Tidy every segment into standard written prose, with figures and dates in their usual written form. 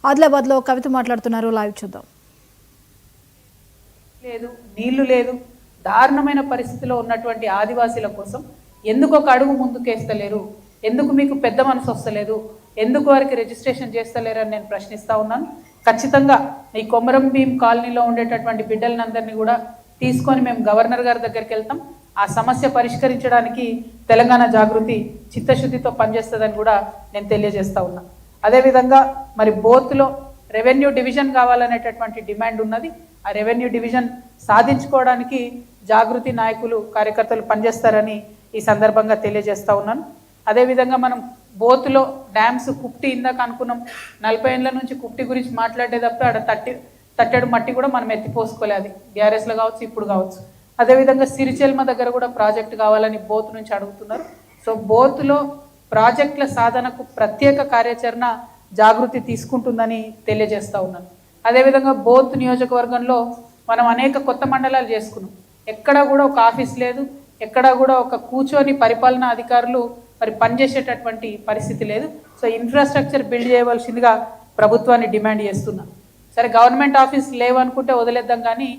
ఆదిలాబాద్లో కవిత మాట్లాడుతున్నారు. లైవ్ చూద్దాం. లేదు, నీళ్లు లేదు, దారుణమైన పరిస్థితిలో ఉన్నటువంటి ఆదివాసీల కోసం ఎందుకు ఒక అడుగు ముందుకేస్తలేరు? ఎందుకు మీకు పెద్ద మనసు వస్తలేదు? ఎందుకు వారికి రిజిస్ట్రేషన్ చేస్తలేరని నేను ప్రశ్నిస్తూ ఉన్నాను. ఖచ్చితంగా ఈ కొమరం భీం కాలనీలో ఉండేటటువంటి బిడ్డలందరినీ కూడా తీసుకొని మేము గవర్నర్ గారి దగ్గరికి వెళ్తాం. ఆ సమస్య పరిష్కరించడానికి తెలంగాణ జాగృతి చిత్తశుద్ధితో పనిచేస్తుందని కూడా నేను తెలియజేస్తూ ఉన్నా. అదేవిధంగా మరి బోత్లో రెవెన్యూ డివిజన్ కావాలనేటటువంటి డిమాండ్ ఉన్నది. ఆ రెవెన్యూ డివిజన్ సాధించుకోవడానికి జాగృతి నాయకులు కార్యకర్తలు పనిచేస్తారని ఈ సందర్భంగా తెలియజేస్తూ ఉన్నాను. అదేవిధంగా మనం బోత్లో డ్యామ్స్ కుప్టి ఇందాక అనుకున్నాం, 40 ఏళ్ళ నుంచి కుప్టి గురించి మాట్లాడేటప్పుడు ఆడ తట్టెడు మట్టి కూడా మనం ఎత్తిపోసుకోలేదు, బీఆర్ఎస్లో కావచ్చు ఇప్పుడు కావచ్చు. అదేవిధంగా సిరిచెల్మ దగ్గర కూడా ప్రాజెక్టు కావాలని బోత్ నుంచి అడుగుతున్నారు. సో బోత్లో ప్రాజెక్టుల సాధనకు ప్రత్యేక కార్యాచరణ జాగృతి తీసుకుంటుందని తెలియజేస్తూ ఉన్నాను. అదేవిధంగా బోత్ నియోజకవర్గంలో మనం అనేక కొత్త మండలాలు చేసుకున్నాం. ఎక్కడా కూడా ఒక ఆఫీస్ లేదు, ఎక్కడా కూడా ఒక కూర్చొని పరిపాలనా అధికారులు మరి పనిచేసేటటువంటి పరిస్థితి లేదు. సో ఇన్ఫ్రాస్ట్రక్చర్ బిల్డ్ చేయవలసిందిగా ప్రభుత్వాన్ని డిమాండ్ చేస్తున్నా. సరే గవర్నమెంట్ ఆఫీస్ లేవనుకుంటే వదిలేద్దాం, కానీ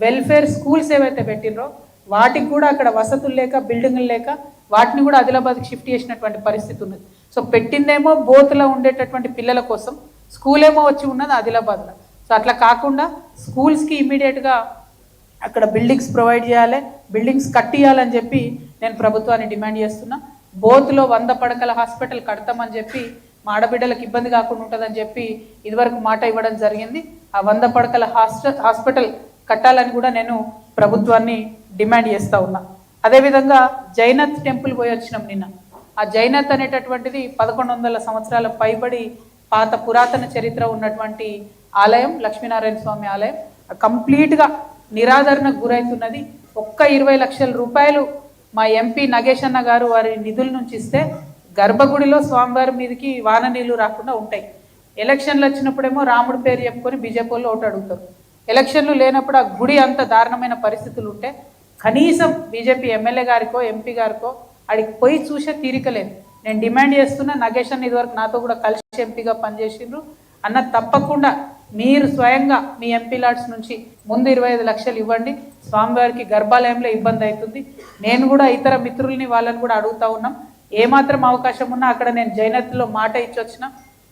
వెల్ఫేర్ స్కూల్స్ ఏవైతే పెట్టినరో వాటికి కూడా అక్కడ వసతులు లేక బిల్డింగులు లేక వాటిని కూడా ఆదిలాబాద్కి షిఫ్ట్ చేసినటువంటి పరిస్థితి ఉన్నది. సో పెట్టిందేమో బోత్లో ఉండేటటువంటి పిల్లల కోసం, స్కూల్ ఏమో వచ్చి ఉన్నది ఆదిలాబాద్లో. సో అట్లా కాకుండా స్కూల్స్కి ఇమీడియట్గా అక్కడ బిల్డింగ్స్ ప్రొవైడ్ చేయాలి, బిల్డింగ్స్ కట్టియాలని చెప్పి నేను ప్రభుత్వాన్ని డిమాండ్ చేస్తున్నా. బోత్లో 100 పడకల హాస్పిటల్ కడతామని చెప్పి మా ఆడబిడ్డలకు ఇబ్బంది కాకుండా ఉంటుందని చెప్పి ఇదివరకు మాట ఇవ్వడం జరిగింది. ఆ 100 పడకల హాస్పిటల్ కట్టాలని కూడా నేను ప్రభుత్వాన్ని డిమాండ్ చేస్తూ ఉన్నా. అదేవిధంగా జైనత్ టెంపుల్ పోయి వచ్చినాం నిన్న. ఆ జైనత్ అనేటటువంటిది 1100 సంవత్సరాల పైబడి పాత పురాతన చరిత్ర ఉన్నటువంటి ఆలయం, లక్ష్మీనారాయణ స్వామి ఆలయం. కంప్లీట్గా నిరాదరణకు గురవుతున్నది. ఒక్క 20 లక్షల రూపాయలు మా ఎంపీ నగేష్ అన్న గారు వారి నిధుల నుంచి ఇస్తే గర్భగుడిలో స్వామివారి మీదకి వాన నీళ్లు రాకుండా ఉంటాయి. ఎలక్షన్లు వచ్చినప్పుడేమో రాముడి పేరు చెప్పుకొని బీజేపీ వాళ్ళు ఓటు అడుగుతారు. ఎలక్షన్లు లేనప్పుడు ఆ గుడి అంత దారుణమైన పరిస్థితులు ఉంటే కనీసం బీజేపీ ఎమ్మెల్యే గారికో ఎంపీ గారికో అడిగి పోయి చూసే తీరికలేదు. నేను డిమాండ్ చేస్తున్నా, నగేష్ అన్న ఇదివరకు నాతో కూడా కలిసి ఎంపీగా పనిచేసిండ్రు అన్న, తప్పకుండా మీరు స్వయంగా మీ ఎంపీ లాడ్స్ నుంచి ముందు 25 లక్షలు ఇవ్వండి. స్వామివారికి గర్భాలయంలో ఇబ్బంది అవుతుంది. నేను కూడా ఇతర మిత్రుల్ని వాళ్ళని కూడా అడుగుతూ ఉన్నాం. ఏమాత్రం అవకాశం ఉన్నా అక్కడ నేను జైనత్లో మాట ఇచ్చి వచ్చిన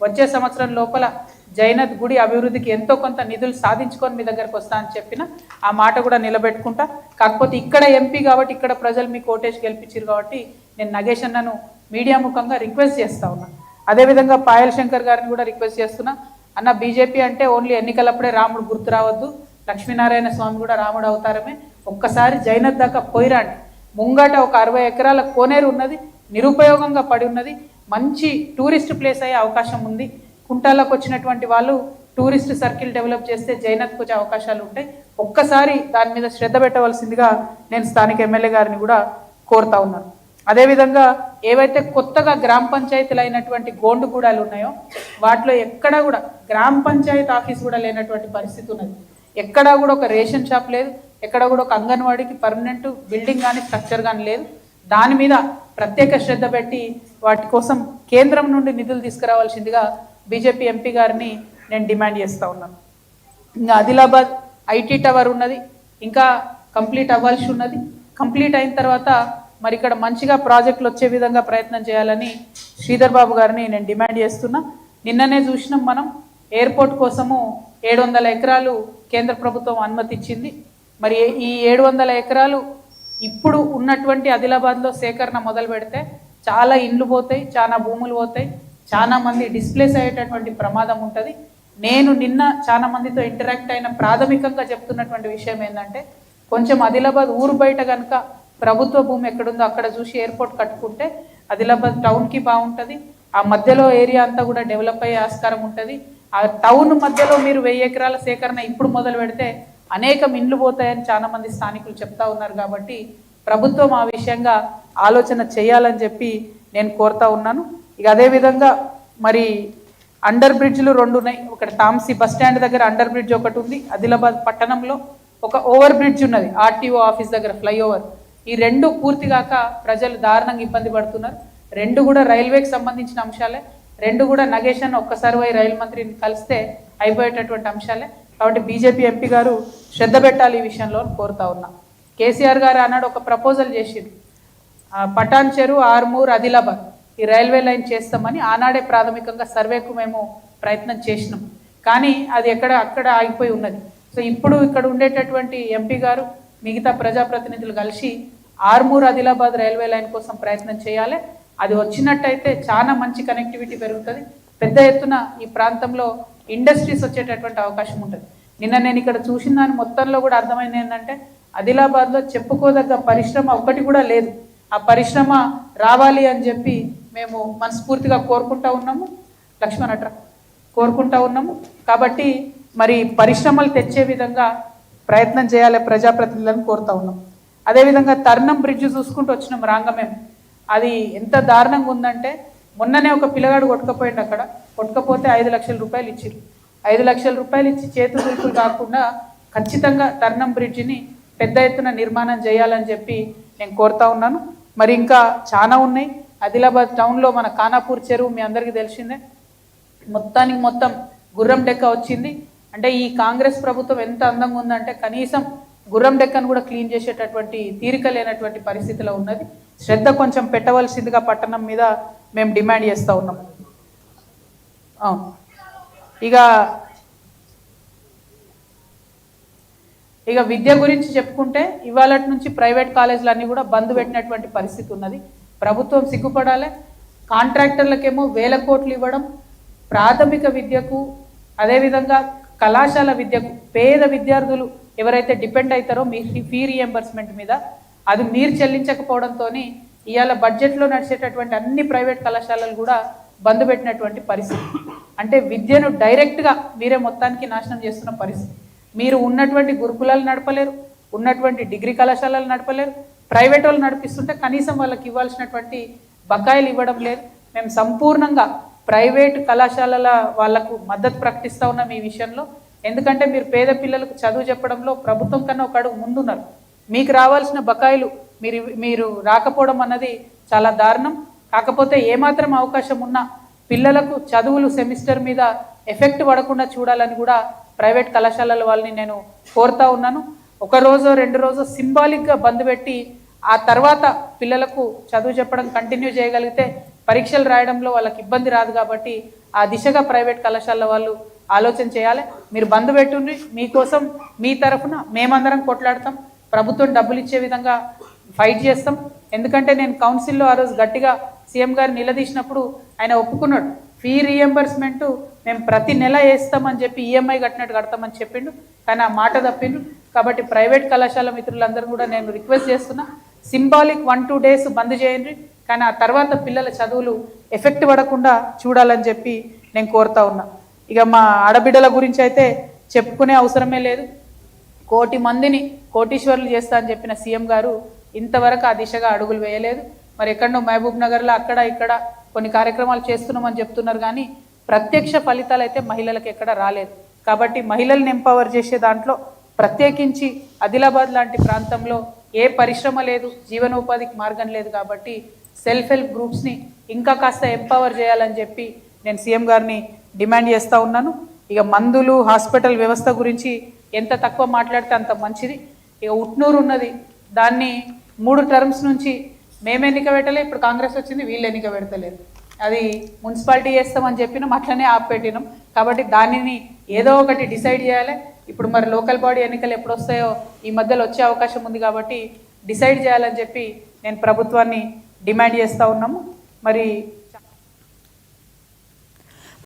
వచ్చే సంవత్సరం లోపల జైనత్ గుడి అభివృద్ధికి ఎంతో కొంత నిధులు సాధించుకొని మీ దగ్గరకు వస్తా అని చెప్పిన ఆ మాట కూడా నిలబెట్టుకుంటా. కాకపోతే ఇక్కడ ఎంపీ కాబట్టి ఇక్కడ ప్రజలు మీకు ఓటేసి గెలిపించారు కాబట్టి నేను నగేష్ అన్నను మీడియా ముఖంగా రిక్వెస్ట్ చేస్తూ ఉన్నా. అదేవిధంగా పాయల్ శంకర్ గారిని కూడా రిక్వెస్ట్ చేస్తున్నా, అన్న బీజేపీ అంటే ఓన్లీ ఎన్నికలప్పుడే రాముడు గుర్తు రావద్దు, లక్ష్మీనారాయణ స్వామి కూడా రాముడు అవతారమే. ఒక్కసారి జైనత్ దాకా పోయిరాండి. ముంగట ఒక 60 ఎకరాల కోనేరు ఉన్నది, నిరుపయోగంగా పడి ఉన్నది. మంచి టూరిస్ట్ ప్లేస్ అయ్యే అవకాశం ఉంది. కుంటాలకు వచ్చినటువంటి వాళ్ళు టూరిస్ట్ సర్కిల్ డెవలప్ చేస్తే జైనత్కి వచ్చే అవకాశాలు ఉంటాయి. ఒక్కసారి దాని మీద శ్రద్ధ పెట్టవలసిందిగా నేను స్థానిక ఎమ్మెల్యే గారిని కూడా కోరుతా ఉన్నాను. అదేవిధంగా ఏవైతే కొత్తగా గ్రామ పంచాయతీలు అయినటువంటి గోండుగూడాలు ఉన్నాయో వాటిలో ఎక్కడా కూడా గ్రామ పంచాయతీ ఆఫీస్ కూడా లేనటువంటి పరిస్థితి ఉన్నది. ఎక్కడా కూడా ఒక రేషన్ షాప్ లేదు, ఎక్కడ కూడా ఒక అంగన్వాడీకి పర్మనెంట్ బిల్డింగ్ కానీ స్ట్రక్చర్ కానీ లేదు. దాని మీద ప్రత్యేక శ్రద్ధ పెట్టి వాటి కోసం కేంద్రం నుండి నిధులు తీసుకురావాల్సిందిగా బీజేపీ ఎంపీ గారిని నేను డిమాండ్ చేస్తూ ఉన్నాను. ఇంకా ఆదిలాబాద్ ఐటీ టవర్ ఉన్నది, ఇంకా కంప్లీట్ అవ్వాల్సి ఉన్నది. కంప్లీట్ అయిన తర్వాత మరి ఇక్కడ మంచిగా ప్రాజెక్టులు వచ్చే విధంగా ప్రయత్నం చేయాలని శ్రీధర్ బాబు గారిని నేను డిమాండ్ చేస్తున్నా. నిన్ననే చూసినాం మనం, ఎయిర్పోర్ట్ కోసము 700 ఎకరాలు కేంద్ర ప్రభుత్వం అనుమతి ఇచ్చింది. మరి ఈ 700 ఎకరాలు ఇప్పుడు ఉన్నటువంటి ఆదిలాబాద్లో సేకరణ మొదలు పెడితే చాలా ఇండ్లు పోతాయి, చాలా భూములు పోతాయి, చాలా మంది డిస్ప్లేస్ అయ్యేటటువంటి ప్రమాదం ఉంటుంది. నేను నిన్న చాలా మందితో ఇంటరాక్ట్ అయిన ప్రాథమికంగా చెప్తున్నటువంటి విషయం ఏంటంటే, కొంచెం ఆదిలాబాద్ ఊరు బయట కనుక ప్రభుత్వ భూమి ఎక్కడుందో అక్కడ చూసి ఎయిర్పోర్ట్ కట్టుకుంటే ఆదిలాబాద్ టౌన్కి బాగుంటుంది. ఆ మధ్యలో ఏరియా అంతా కూడా డెవలప్ అయ్యే ఆస్కారం ఉంటుంది. ఆ టౌన్ మధ్యలో మీరు 1000 ఎకరాల సేకరణ ఇప్పుడు మొదలు పెడితే అనేకం ఇండ్లు పోతాయని చాలా మంది స్థానికులు చెప్తా ఉన్నారు. కాబట్టి ప్రభుత్వం ఆ విషయంగా ఆలోచన చేయాలని చెప్పి నేను కోరుతా ఉన్నాను. ఇక అదేవిధంగా మరి అండర్ బ్రిడ్జ్లు 2 ఉన్నాయి. ఒకటి తాంసీ బస్ స్టాండ్ దగ్గర అండర్ బ్రిడ్జ్ ఒకటి ఉంది. ఆదిలాబాద్ పట్టణంలో ఒక ఓవర్ బ్రిడ్జ్ ఉన్నది, ఆర్టీఓ ఆఫీస్ దగ్గర ఫ్లైఓవర్. ఈ 2 పూర్తిగాక ప్రజలు దారుణంగా ఇబ్బంది పడుతున్నారు. 2 కూడా రైల్వేకి సంబంధించిన అంశాలే. రెండు కూడా నగేష్ అని ఒక్కసారి పోయి రైలు మంత్రిని కలిస్తే అయిపోయేటటువంటి అంశాలే. కాబట్టి బీజేపీ ఎంపీ గారు శ్రద్ధ పెట్టాలి ఈ విషయంలో కోరుతా ఉన్నా. కేసీఆర్ గారు అన్నాడు ఒక ప్రపోజల్ చేసిండు, పటాన్ చెరు, ఆర్మూర్, ఆదిలాబాద్ ఈ రైల్వే లైన్ చేస్తామని. ఆనాడే ప్రాథమికంగా సర్వేకు మేము ప్రయత్నం చేసినాం, కానీ అది అక్కడ ఆగిపోయి ఉన్నది. సో ఇప్పుడు ఇక్కడ ఉండేటటువంటి ఎంపీ గారు మిగతా ప్రజాప్రతినిధులు కలిసి ఆర్మూర్, ఆదిలాబాద్ రైల్వే లైన్ కోసం ప్రయత్నం చేయాలి. అది వచ్చినట్టయితే చాలా మంచి కనెక్టివిటీ పెరుగుతుంది. పెద్ద ఎత్తున ఈ ప్రాంతంలో ఇండస్ట్రీస్ వచ్చేటటువంటి అవకాశం ఉంటుంది. నిన్న నేను ఇక్కడ చూసిన దాని మొత్తంలో కూడా అర్థమైంది ఏంటంటే ఆదిలాబాద్లో చెప్పుకోదగ్గ పరిశ్రమ ఒకటి కూడా లేదు. ఆ పరిశ్రమ రావాలి అని చెప్పి మేము మనస్ఫూర్తిగా కోరుకుంటా ఉన్నాము. లక్ష్మణ్ అట్రా కోరుకుంటా ఉన్నాము. కాబట్టి మరి పరిశ్రమలు తెచ్చే విధంగా ప్రయత్నం చేయాలి ప్రజాప్రతినిధులను కోరుతా ఉన్నాం. అదేవిధంగా తర్నం బ్రిడ్జ్ చూసుకుంటూ వచ్చినాం రాంగమేం. అది ఎంత దారుణంగా ఉందంటే మొన్ననే ఒక పిల్లగాడు కొట్టుకపోయిండు. అక్కడ కొట్టుకపోతే 5 లక్షల రూపాయలు ఇచ్చిరు. 5 లక్షల రూపాయలు ఇచ్చి చేతులు దులుపులు కాకుండా ఖచ్చితంగా తర్నం బ్రిడ్జిని పెద్ద ఎత్తున నిర్మాణం చేయాలని చెప్పి నేను కోరుతా ఉన్నాను. మరి ఇంకా చాలా ఉన్నాయి. ఆదిలాబాద్ టౌన్లో మన ఖానాపూర్ చెరువు మీ అందరికీ తెలిసిందే, మొత్తానికి మొత్తం గుర్రం డెక్క వచ్చింది. అంటే ఈ కాంగ్రెస్ ప్రభుత్వం ఎంత అందంగా ఉందంటే కనీసం గుర్రం డెక్కను కూడా క్లీన్ చేసేటటువంటి తీరిక లేనటువంటి పరిస్థితిలో ఉన్నది. శ్రద్ధ కొంచెం పెట్టవలసిందిగా పట్టణం మీద మేము డిమాండ్ చేస్తూ ఉన్నాం. అవును, ఇక విద్య గురించి చెప్పుకుంటే ఇవాళ నుంచి ప్రైవేట్ కాలేజీలు అన్నీ కూడా బంద్ పెట్టినటువంటి పరిస్థితి ఉన్నది. ప్రభుత్వం సిగ్గుపడాలి. కాంట్రాక్టర్లకేమో వేల కోట్లు ఇవ్వడం, ప్రాథమిక విద్యకు అదేవిధంగా కళాశాల విద్యకు పేద విద్యార్థులు ఎవరైతే డిపెండ్ అవుతారో మీ ఫీ రీఎంబర్స్మెంట్ మీద అది మీరు చెల్లించకపోవడంతో ఇవాళ బడ్జెట్లో నడిచేటటువంటి అన్ని ప్రైవేట్ కళాశాలలు కూడా బంద్ పెట్టినటువంటి పరిస్థితి. అంటే విద్యను డైరెక్ట్గా మీరే మొత్తానికి నాశనం చేస్తున్న పరిస్థితి. మీరు ఉన్నటువంటి గురుకులాలు నడపలేరు, ఉన్నటువంటి డిగ్రీ కళాశాలలు నడపలేరు. ప్రైవేట్ వాళ్ళు నడిపిస్తుంటే కనీసం వాళ్ళకి ఇవ్వాల్సినటువంటి బకాయిలు ఇవ్వడం లేదు. మేము సంపూర్ణంగా ప్రైవేటు కళాశాలల వాళ్లకు మద్దతు ప్రకటిస్తూ ఉన్నాం ఈ విషయంలో. ఎందుకంటే మీరు పేద పిల్లలకు చదువు చెప్పడంలో ప్రభుత్వం కన్నా ఒక అడుగు ముందున్నారు. మీకు రావాల్సిన బకాయిలు మీరు రాకపోవడం అన్నది చాలా దారుణం. కాకపోతే ఏమాత్రం అవకాశం ఉన్నా పిల్లలకు చదువులు సెమిస్టర్ మీద ఎఫెక్ట్ పడకుండా చూడాలని కూడా ప్రైవేట్ కళాశాలల వాళ్ళని నేను కోరుతా ఉన్నాను. ఒక రోజో 2 రోజో సింబాలిక్గా బంద్ పెట్టి ఆ తర్వాత పిల్లలకు చదువు చెప్పడం కంటిన్యూ చేయగలిగితే పరీక్షలు రాయడంలో వాళ్ళకి ఇబ్బంది రాదు. కాబట్టి ఆ దిశగా ప్రైవేట్ కళాశాల వాళ్ళు ఆలోచన చేయాలి. మీరు బంద్ పెట్టుండి మీకోసం మీ తరఫున మేమందరం కొట్లాడతాం, ప్రభుత్వం డబ్బులు ఇచ్చే విధంగా ఫైట్ చేస్తాం. ఎందుకంటే నేను కౌన్సిల్లో ఆ రోజు గట్టిగా సీఎం గారు నిలదీసినప్పుడు ఆయన ఒప్పుకున్నాడు. ఫీ రీఎంబర్స్మెంట్ మేము ప్రతి నెల వేస్తామని చెప్పి ఈఎంఐ కట్టినట్టు కడతామని చెప్పిండు, కానీ ఆ మాట తప్పిండు. కాబట్టి ప్రైవేట్ కళాశాల మిత్రులందరూ కూడా నేను రిక్వెస్ట్ చేస్తున్నా, సింబాలిక్ 1-2 డేస్ బంద్ చేయండి, కానీ ఆ తర్వాత పిల్లల చదువులు ఎఫెక్ట్ పడకుండా చూడాలని చెప్పి నేను కోరుతా ఉన్నా. ఇక మా ఆడబిడ్డల గురించి అయితే చెప్పుకునే అవసరమే లేదు. 1 కోటి మందిని కోటీశ్వరులు చేస్తా అని చెప్పిన సీఎం గారు ఇంతవరకు ఆ దిశగా అడుగులు వేయలేదు. మరి ఎక్కడో మహబూబ్ నగర్లో అక్కడ ఇక్కడ కొన్ని కార్యక్రమాలు చేస్తున్నామని చెప్తున్నారు, కానీ ప్రత్యక్ష ఫలితాలు అయితే మహిళలకు ఎక్కడ రాలేదు. కాబట్టి మహిళల్ని ఎంపవర్ చేసే దాంట్లో ప్రత్యేకించి ఆదిలాబాద్ లాంటి ప్రాంతంలో ఏ పరిశ్రమ లేదు, జీవనోపాధికి మార్గం లేదు. కాబట్టి సెల్ఫ్ హెల్ప్ గ్రూప్స్ని ఇంకా కాస్త ఎంపవర్ చేయాలని చెప్పి నేను సీఎం గారిని డిమాండ్ చేస్తూ ఉన్నాను. ఇక మందులు, హాస్పిటల్ వ్యవస్థ గురించి ఎంత తక్కువ మాట్లాడితే అంత మంచిది. ఇక ఉట్నూరు ఉన్నది, దాన్ని 3 టర్మ్స్ నుంచి మేము ఎన్నిక పెట్టలే, ఇప్పుడు కాంగ్రెస్ వచ్చింది, వీళ్ళు ఎన్నిక పెడతలేరు. అది మున్సిపాలిటీ చేస్తామని చెప్పినాం, అట్లనే ఆపెట్టినాం. కాబట్టి దానిని ఏదో ఒకటి డిసైడ్ చేయాలి. ఇప్పుడు మరి లోకల్ బాడీ ఎన్నికలు ఎప్పుడు వస్తాయో ఈ మధ్యలో వచ్చే అవకాశం ఉంది, కాబట్టి డిసైడ్ చేయాలని చెప్పి నేను ప్రభుత్వాన్ని డిమాండ్ చేస్తూ ఉన్నాము. మరి